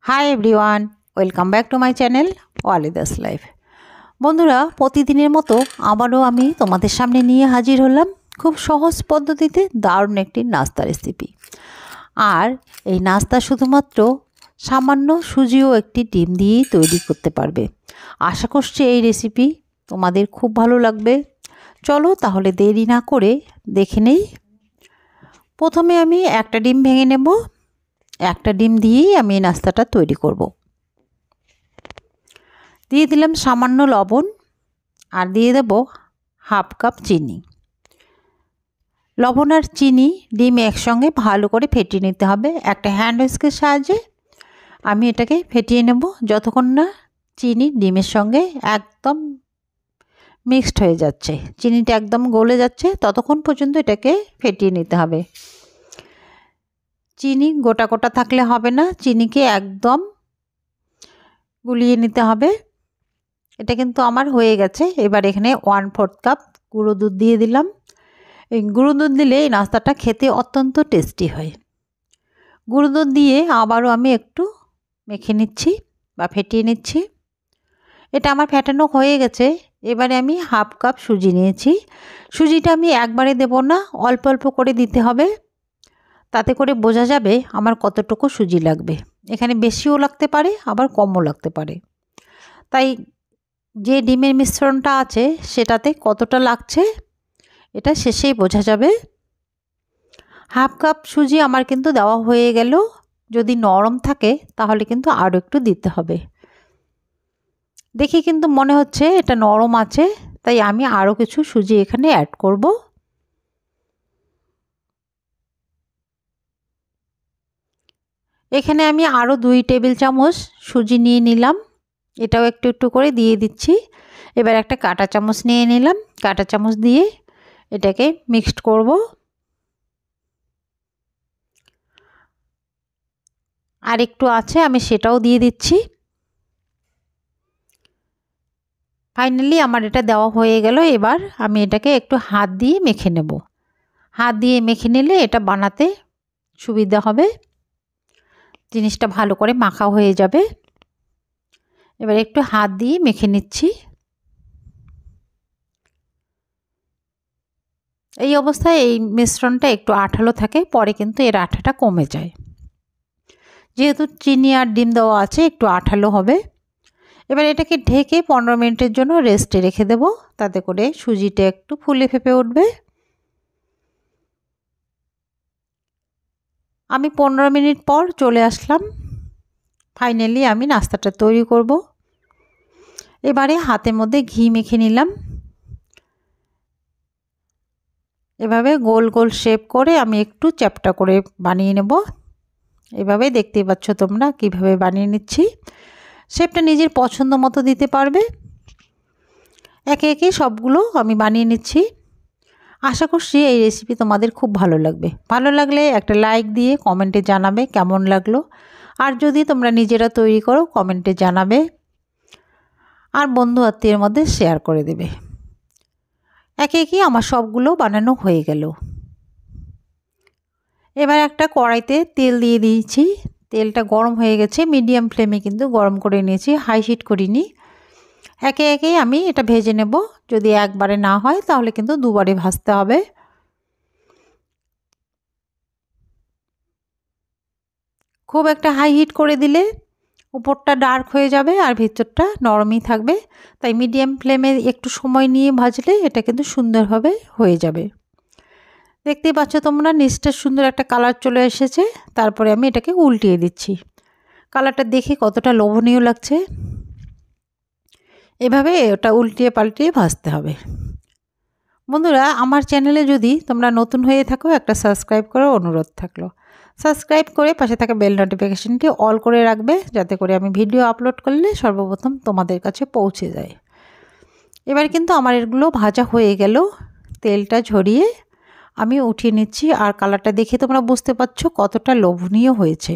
High everyone, welcome back to my channel Walidas life. বন্ধুরা, প্রতিদিনের মতো আবারও আমি তোমাদের সামনে নিয়ে হাজির হলাম খুব সহজ পদ্ধতিতে দারুণ একটি নাস্তা রেসিপি। আর এই নাস্তা শুধুমাত্র সামান্য সুজি ও একটি ডিম দিয়েই তৈরি করতে পারবে। আশা করছি এই রেসিপি তোমাদের খুব ভালো লাগবে। চলো তাহলে দেরি না করে দেখে নেই। প্রথমে আমি একটা ডিম ভেঙে নেব। একটা ডিম দিয়েই আমি এই নাস্তাটা তৈরি করব। দিয়ে দিলাম সামান্য লবণ আর দিয়ে দেব হাফ কাপ চিনি। লবণ আর চিনি ডিম একসঙ্গে ভালো করে ফেটিয়ে নিতে হবে। একটা হ্যান্ড হুইস্কের সাহায্যে আমি এটাকে ফেটিয়ে নেব যতক্ষণ না চিনি ডিমের সঙ্গে একদম মিক্সড হয়ে যাচ্ছে, চিনিটা একদম গলে যাচ্ছে, ততক্ষণ পর্যন্ত এটাকে ফেটিয়ে নিতে হবে। চিনি গোটা গোটা থাকলে হবে না, চিনিকে একদম গুলিয়ে নিতে হবে। এটা কিন্তু আমার হয়ে গেছে। এবার এখানে 1/4 কাপ গুঁড়ো দুধ দিয়ে দিলাম। এই গুঁড়ো দুধ দিলে এই নাস্তাটা খেতে অত্যন্ত টেস্টি হয়। গুঁড়ো দুধ দিয়ে আবারও আমি একটু মেখে নিচ্ছি বা ফেটিয়ে নিচ্ছি। এটা আমার ফেটানো হয়ে গেছে। এবারে আমি হাফ কাপ সুজি নিয়েছি। সুজিটা আমি একবারে দেব না, অল্প অল্প করে দিতে হবে। তাতে করে বোঝা যাবে আমার কতটুকু সুজি লাগবে। এখানে বেশিও লাগতে পারে আবার কমও লাগতে পারে। তাই যে ডিমের মিশ্রণটা আছে সেটাতে কতটা লাগছে এটা শেষেই বোঝা যাবে। হাফ কাপ সুজি আমার কিন্তু দেওয়া হয়ে গেল। যদি নরম থাকে তাহলে কিন্তু আরও একটু দিতে হবে। দেখি কিন্তু মনে হচ্ছে এটা নরম আছে, তাই আমি আরও কিছু সুজি এখানে অ্যাড করব। এখানে আমি আরও 2 টেবিল চামচ সুজি নিয়ে নিলাম। এটাও একটু একটু করে দিয়ে দিচ্ছি। এবার একটা কাঁটা চামচ নিয়ে নিলাম। কাঁটা চামচ দিয়ে এটাকে মিক্সড করব। আর একটু আছে আমি সেটাও দিয়ে দিচ্ছি। ফাইনালি আমার এটা দেওয়া হয়ে গেল। এবার আমি এটাকে একটু হাত দিয়ে মেখে নেব। হাত দিয়ে মেখে নিলে এটা বানাতে সুবিধা হবে, জিনিসটা ভালো করে মাখা হয়ে যাবে। এবার একটু হাত দিয়ে মেখে নিচ্ছি। এই অবস্থায় এই মিশ্রণটা একটু আঠালো থাকে, পরে কিন্তু এর আঠাটা কমে যায়। যেহেতু চিনি আর ডিম দেওয়া আছে একটু আঠালো হবে। এবার এটাকে ঢেকে 15 মিনিটের জন্য রেস্টে রেখে দেব, তাতে করে সুজিটা একটু ফুলে ফেঁপে উঠবে। আমি 15 মিনিট পর চলে আসলাম। ফাইনালি আমি নাস্তাটা তৈরি করব। এবারে হাতের মধ্যে ঘি মেখে নিলাম। এভাবে গোল গোল শেপ করে আমি একটু চ্যাপ্টা করে বানিয়ে নেব। এভাবে দেখতেই পাচ্ছ তোমরা কিভাবে বানিয়ে নিচ্ছি। শেপটা নিজের পছন্দ মতো দিতে পারবে। একে একে সবগুলো আমি বানিয়ে নিচ্ছি। আশা করছি এই রেসিপি তোমাদের খুব ভালো লাগবে। ভালো লাগলে একটা লাইক দিয়ে কমেন্টে জানাবে কেমন লাগলো। আর যদি তোমরা নিজেরা তৈরি করো কমেন্টে জানাবে। আর বন্ধু আত্মীয়ের মধ্যে শেয়ার করে দেবে। একে একে আমার সবগুলো বানানো হয়ে গেল। এবার একটা কড়াইতে তেল দিয়ে দিয়েছি। তেলটা গরম হয়ে গেছে। মিডিয়াম ফ্লেমে কিন্তু গরম করে নিয়েছি, হাই হিট করিনি। একে একে আমি এটা ভেজে নেব। যদি একবারে না হয় তাহলে কিন্তু দুবারে ভাজতে হবে। খুব একটা হাই হিট করে দিলে উপরটা ডার্ক হয়ে যাবে আর ভিতরটা নরমই থাকবে। তাই মিডিয়াম ফ্লেমে একটু সময় নিয়ে ভাজলে এটা কিন্তু সুন্দরভাবে হয়ে যাবে। দেখতেই পাচ্ছ তোমরা নিচটা সুন্দর একটা কালার চলে এসেছে। তারপরে আমি এটাকে উল্টিয়ে দিচ্ছি। কালারটা দেখে কতটা লোভনীয় লাগছে। এভাবে ওটা উল্টিয়ে পাল্টিয়ে ভাজতে হবে। বন্ধুরা, আমার চ্যানেলে যদি তোমরা নতুন হয়ে থাকো একটা সাবস্ক্রাইব করার অনুরোধ থাকলো। সাবস্ক্রাইব করে পাশে থাকা বেল নোটিফিকেশনটি অল করে রাখবে, যাতে করে আমি ভিডিও আপলোড করলে সর্বপ্রথম তোমাদের কাছে পৌঁছে যায়। এবার কিন্তু আমার এগুলো ভাজা হয়ে গেল। তেলটা ঝরিয়ে আমি উঠিয়ে নিচ্ছি। আর কালারটা দেখে তোমরা বুঝতে পারছো কতটা লোভনীয় হয়েছে।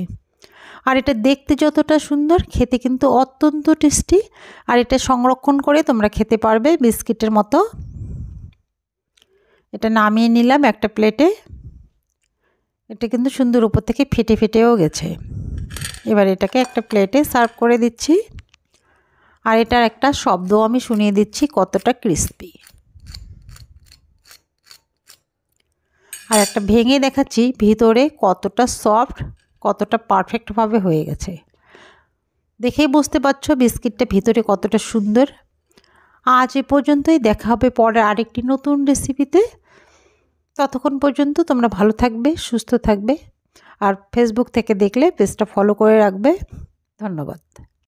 আর এটা দেখতে যতটা সুন্দর, খেতে কিন্তু অত্যন্ত টেস্টি। আর এটা সংরক্ষণ করে তোমরা খেতে পারবে বিস্কিটের মতো। এটা নামিয়ে নিলাম একটা প্লেটে। এটা কিন্তু সুন্দর উপর থেকে ফেটে ফেটেও গেছে। এবার এটাকে একটা প্লেটে সার্ভ করে দিচ্ছি। আর এটার একটা শব্দ আমি শুনিয়ে দিচ্ছি কতটা ক্রিস্পি। আর একটা ভেঙে দেখাচ্ছি ভিতরে কতটা সফট, কতটা পারফেক্টভাবে হয়ে গেছে। দেখেই বুঝতে পারছো বিস্কিটটা ভিতরে কতটা সুন্দর। আজ এ পর্যন্তই, দেখা হবে পরে আরেকটি নতুন রেসিপিতে। ততক্ষণ পর্যন্ত তোমরা ভালো থাকবে, সুস্থ থাকবে। আর ফেসবুক থেকে দেখলে পেজটা ফলো করে রাখবে। ধন্যবাদ।